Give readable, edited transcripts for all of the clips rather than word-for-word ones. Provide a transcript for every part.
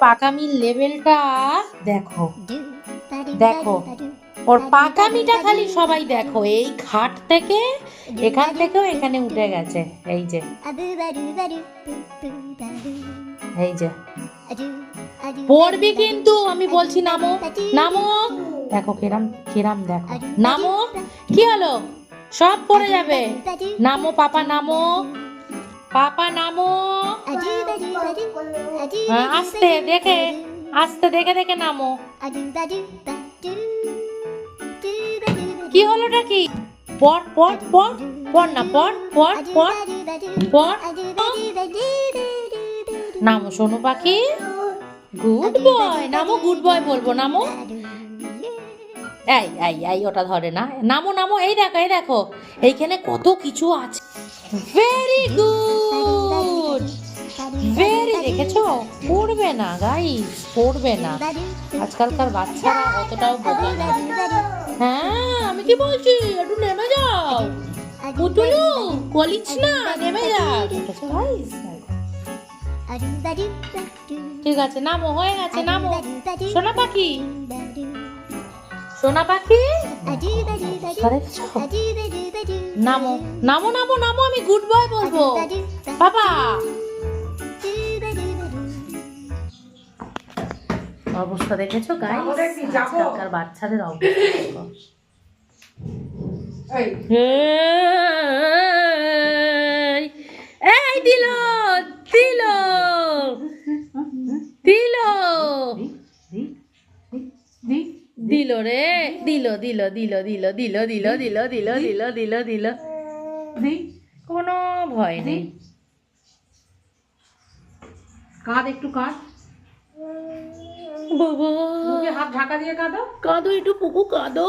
পাকামির লেভেলটা দেখো, দেখো ওর পাকামিটা খালি সবাই দেখো। এই খাট থেকে এখান থেকেও এখানে উঠে গেছে। এই যে এই যে পড়বি কিন্তু, আমি বলছি নামো নামো। দেখো কিরাম কিরাম, দেখো নামো। কি হলো? সব পড়ে যাবে। নামো পাপা, নামো পাপা, নামো। আস্তে দেখে, আস্তে দেখে দেখে নামো। কি হলোটা কি? পড় পড় পড় পড় না, পড় পড় পড় পড়। নামো সোনু পাখি, গুড বয়। নামো, গুড বয় বলবো, নামো। এই এই এই ওটা ধরে না, নামো নামো। এই দেখো, এই দেখো এইখানে কত কিছু আছে। ভেরি গুড, ভেরি, দেখেছো? পড়বে না গাইস, পড়বে না। আজকালকার বাচ্চারা অতটাও বোকা না। হ্যাঁ আমি কি বলছি, একটু নেমে যাও পুতুলু, কলিস না, নেমে যাও। দেখেছো গাইস? ঠিক আছে, নামো, হয়ে গেছে, নামো। সোনা পাখি, সোনা পাখি, নামো নামো নামো নামো। আমি গুড বয় বলবো বাবা। অবস্থা দেখেছো গাইস? আজকালকার বাচ্চাদের অবস্থা। এই দিল দিল দিল দিল রে, দিল দিল দিল দিল দিল দিল দিল দিল দিল দিল দিল। কোনো ভয় নেই। কাঁদ, একটু কাঁদ বাবা, হাত ঢাকা দিয়ে কাঁদো। কাঁদো একটু পুকু, কাঁদো।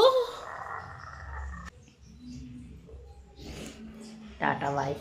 Tata bye.